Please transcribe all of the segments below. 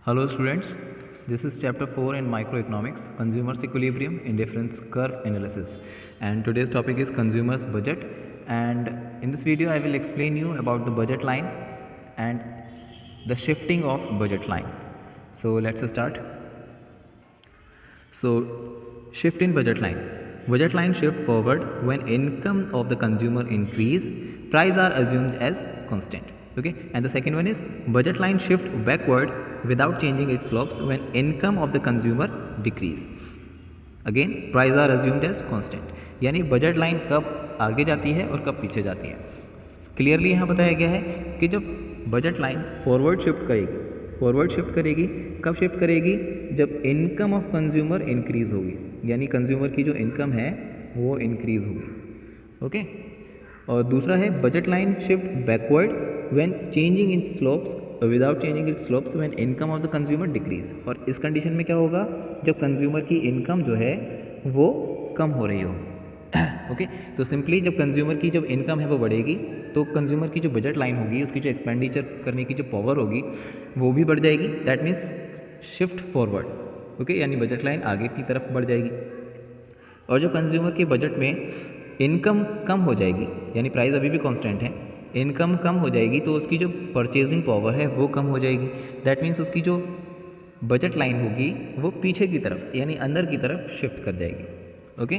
Hello students, this is chapter 4 in microeconomics, consumers equilibrium indifference curve analysis, and today's topic is consumers budget. And in this video I will explain you about the budget line and the shifting of budget line. So let's start. So shift in budget line. Budget line shift forward when income of the consumer increase, price are assumed as constant. Okay, and the second one is budget line shift backward without changing its slopes when income of the consumer decrease. Again price are assumed as constant, यानी budget line कब आगे जाती है और कब पीछे जाती है. क्लियरली यहाँ बताया गया है कि जब बजट लाइन फॉरवर्ड शिफ्ट करेगी कब शिफ्ट करेगी, जब इनकम ऑफ कंज्यूमर इंक्रीज होगी, यानी कंज्यूमर की जो इनकम है वो इंक्रीज होगी. ओके, और दूसरा है budget line shift backward when changing in slopes without changing it slopes when income of the consumer decrease. और इस कंडीशन में क्या होगा, जब कंज्यूमर की इनकम जो है वो कम हो रही हो. ओके, तो सिंपली जब कंज्यूमर की जब इनकम है वो बढ़ेगी तो कंज्यूमर की जो बजट लाइन होगी, उसकी जो एक्सपेंडिचर करने की जो पावर होगी वो भी बढ़ जाएगी. That means shift forward. Okay, यानी बजट लाइन आगे की तरफ बढ़ जाएगी. और जब कंज्यूमर के बजट में इनकम कम हो जाएगी, यानी प्राइस अभी भी कांस्टेंट है, इनकम कम हो जाएगी तो उसकी जो परचेजिंग पावर है वो कम हो जाएगी. दैट मीन्स उसकी जो बजट लाइन होगी वो पीछे की तरफ यानी अंदर की तरफ शिफ्ट कर जाएगी. ओके,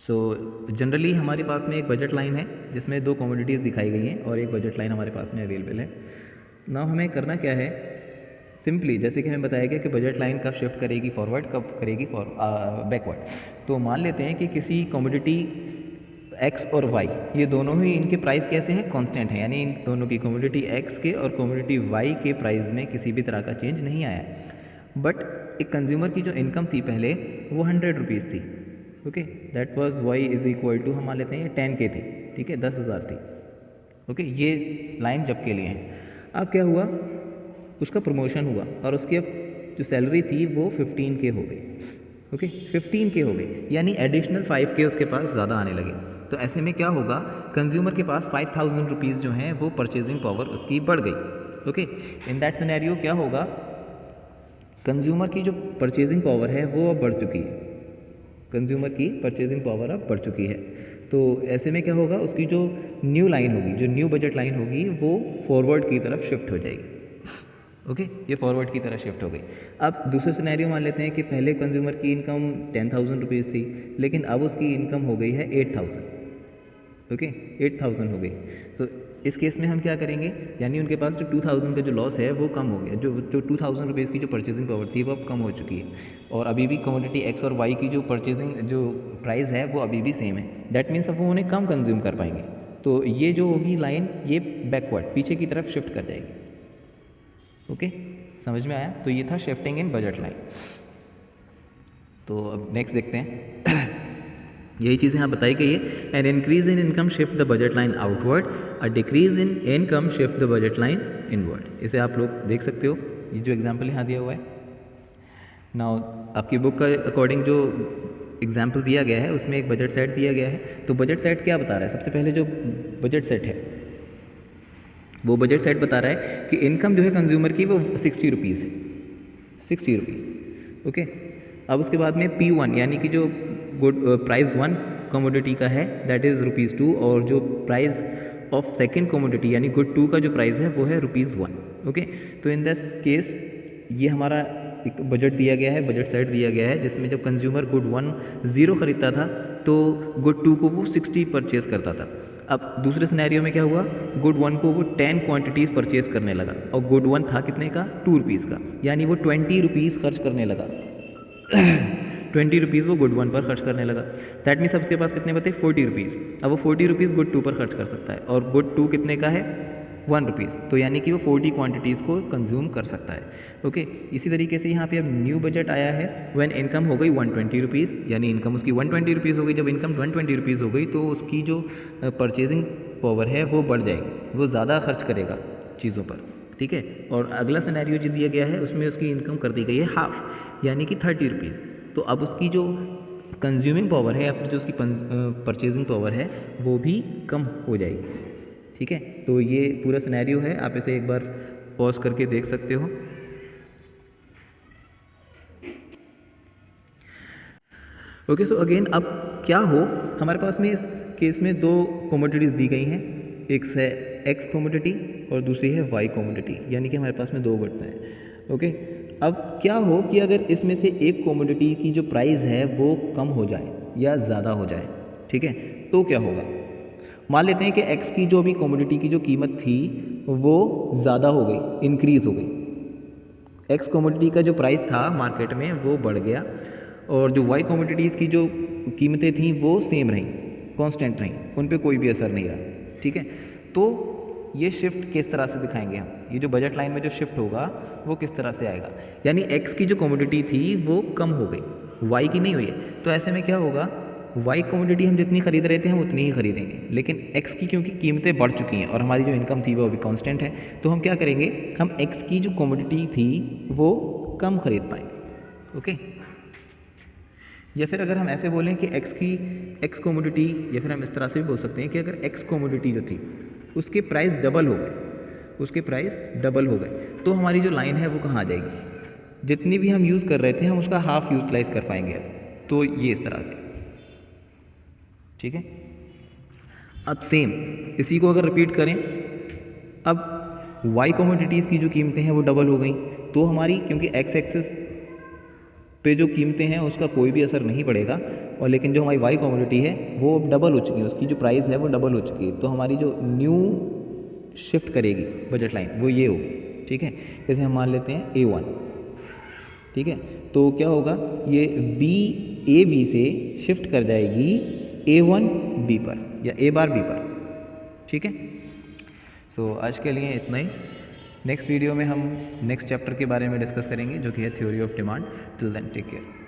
सो जनरली हमारे पास में एक बजट लाइन है जिसमें दो कमोडिटीज़ दिखाई गई हैं और एक बजट लाइन हमारे पास में अवेलेबल है. नाउ हमें करना क्या है, सिंपली जैसे कि हमें बताया गया कि बजट लाइन कब शिफ्ट करेगी फॉरवर्ड, कब करेगी बैकवर्ड. तो मान लेते हैं कि किसी कमोडिटी एक्स और वाई, ये दोनों ही इनके प्राइस कैसे हैं, कांस्टेंट हैं, यानी इन दोनों की कमोडिटी एक्स के और कमोडिटी वाई के प्राइस में किसी भी तरह का चेंज नहीं आया. बट एक कंज्यूमर की जो इनकम थी पहले वो 100 रुपीज़ थी. Okay, that was Y is equal to, हम मान लेते हैं 10K थी, ठीक है, 10,000 थी. ओके, ये लाइन जब के लिए हैं. अब क्या हुआ, उसका प्रमोशन हुआ और उसकी अब जो सैलरी थी वो 15K हो गई. ओके, 15K हो गई, यानी एडिशनल 5K उसके पास ज़्यादा आने लगे. तो ऐसे में क्या होगा, कंज्यूमर के पास 5,000 रुपीज़ जो हैं वो परचेजिंग पावर उसकी बढ़ गई. ओके, इन दैट सिनेरियो क्या होगा, कंज्यूमर की जो परचेजिंग पावर है वो अब बढ़ चुकी है. कंज्यूमर की परचेजिंग पावर अब बढ़ चुकी है. तो ऐसे में क्या होगा, उसकी जो न्यू लाइन होगी, जो न्यू बजट लाइन होगी वो फॉरवर्ड की तरफ शिफ्ट हो जाएगी. ओके, ये फॉरवर्ड की तरह शिफ्ट हो गई. अब दूसरे सिनेरियो मान लेते हैं कि पहले कंज्यूमर की इनकम 10,000 रुपीज़ थी, लेकिन अब उसकी इनकम हो गई है 8,000. ओके, 8,000 हो गई. तो इस केस में हम क्या करेंगे, यानी उनके पास जो 2,000 का जो लॉस है वो कम हो गया. जो 2,000 रुपीज़ की जो परचेजिंग पावर थी वो अब कम हो चुकी है. और अभी भी कमोडिटी एक्स और वाई की जो परचेजिंग जो प्राइस है वो अभी भी सेम है. दैट मीन्स अब वो उन्हें कम कंज्यूम कर पाएंगे. तो ये जो होगी लाइन, ये बैकवर्ड पीछे की तरफ शिफ्ट कर जाएगी. ओके, समझ में आया. तो ये था शिफ्टिंग इन बजट लाइन. तो अब नेक्स्ट देखते हैं. यही चीज़ यहाँ बताई गई है. An increase in income shift the budget line outward, a decrease in income shift the budget line inward. इसे आप लोग देख सकते हो, ये जो एग्जाम्पल यहाँ दिया हुआ है. नाउ आपकी बुक का अकॉर्डिंग जो एग्जाम्पल दिया गया है उसमें एक बजट सेट दिया गया है. तो बजट सेट क्या बता रहा है, सबसे पहले जो बजट सेट है वो बजट सेट बता रहा है कि इनकम जो है कंज्यूमर की वो 60 रुपीज़ है, 60 रुपीज़. ओके, अब उसके बाद में P1 यानी कि जो गुड प्राइस 1 कमोडिटी का है दैट इज़ ₹2, और जो प्राइस ऑफ सेकेंड कमोडिटी यानी गुड 2 का जो प्राइस है वो है ₹1. ओके, तो इन दिस केस ये हमारा एक बजट दिया गया है, बजट सेट दिया गया है, जिसमें जब कंज्यूमर गुड 1 0 खरीदता था तो गुड 2 को वो 60 परचेज़ करता था. अब दूसरे सिनेरियो में क्या हुआ, गुड 1 को वो 10 क्वांटिटीज़ परचेज़ करने लगा और गुड 1 था कितने का, ₹2 का, यानी वो 20 रुपीज़ खर्च करने लगा. 20 रुपीज़ वो गुड 1 पर खर्च करने लगा. दैट मीन्स उसके पास कितने बचे, 40 रुपीज़. अब वो 40 रुपीज़ गुड 2 पर खर्च कर सकता है और गुड 2 कितने का है, ₹1. तो यानी कि वो 40 क्वांटिटीज़ को कंज्यूम कर सकता है. ओके, इसी तरीके से यहाँ पे अब न्यू बजट आया है व्हेन इनकम हो गई 120 रुपीज़, यानी इनकम उसकी 120 रुपीज़ हो गई. जब इनकम 120 रुपीज़ हो गई तो उसकी जो परचेजिंग पावर है वो बढ़ जाएगी, वो ज़्यादा खर्च करेगा चीज़ों पर. ठीक है, और अगला सिनेरियो जो दिया गया है उसमें उसकी इनकम कर दी गई है हाफ, यानी कि 30 रुपीज़. तो अब उसकी जो कंज्यूमिंग पावर है या फिर जो उसकी परचेजिंग पावर है वो भी कम हो जाएगी. ठीक है, तो ये पूरा सिनेरियो है, आप इसे एक बार पॉज करके देख सकते हो। ओके, सो अगेन अब क्या हो, हमारे पास में इस केस में दो कमोडिटीज़ दी गई हैं, एक है एक्स कमोडिटी और दूसरी है वाई कमोडिटी, यानी कि हमारे पास में दो गुड्स हैं। ओके, अब क्या हो कि अगर इसमें से एक कमोडिटी की जो प्राइस है वो कम हो जाए या ज़्यादा हो जाए, ठीक है, तो क्या होगा। मान लेते हैं कि एक्स की जो भी कमोडिटी की जो कीमत थी वो ज़्यादा हो गई, इंक्रीज़ हो गई। एक्स कमोडिटी का जो प्राइस था मार्केट में वो बढ़ गया और जो वाई कमोडिटीज़ की जो कीमतें थीं वो सेम रहीं, कांस्टेंट रहीं, उन पे कोई भी असर नहीं रहा, ठीक है। तो ये शिफ्ट किस तरह से दिखाएंगे हम, ये जो बजट लाइन में जो शिफ्ट होगा वो किस तरह से आएगा, यानी एक्स की जो कमोडिटी थी वो कम हो गई, वाई की नहीं हुई है। तो ऐसे में क्या होगा, वाई कमोडिटी हम जितनी खरीद रहे थे हम उतनी ही खरीदेंगे, लेकिन एक्स की क्योंकि कीमतें बढ़ चुकी हैं और हमारी जो इनकम थी वो अभी कांस्टेंट है, तो हम क्या करेंगे, हम एक्स की जो कमोडिटी थी वो कम खरीद पाएंगे। ओके, या फिर अगर हम ऐसे बोलें कि एक्स कमोडिटी, या फिर हम इस तरह से भी बोल सकते हैं कि अगर एक्स कमोडिटी जो थी उसके प्राइस डबल हो गए, उसके प्राइस डबल हो गए, तो हमारी जो लाइन है वो कहाँ आ जाएगी, जितनी भी हम यूज़ कर रहे थे हम उसका हाफ यूटिलाइज कर पाएंगे अब। तो ये इस तरह से, ठीक है। अब सेम इसी को अगर रिपीट करें, अब वाई कमोडिटीज़ की जो कीमतें हैं वो डबल हो गई, तो हमारी क्योंकि एक्स एक्सिस पे जो कीमतें हैं उसका कोई भी असर नहीं पड़ेगा, और लेकिन जो हमारी वाई कमोडिटी है वो डबल हो चुकी है, उसकी जो प्राइस है वो डबल हो चुकी है, तो हमारी जो न्यू शिफ्ट करेगी बजट लाइन वो ये होगी, ठीक है। जैसे हम मान लेते हैं A1, ठीक है, तो क्या होगा, ये बी से शिफ्ट कर जाएगी A1 B पर या A बार B पर, ठीक है। सो आज के लिए इतना ही। नेक्स्ट वीडियो में हम नेक्स्ट चैप्टर के बारे में डिस्कस करेंगे जो कि है theory of demand. Till then take care.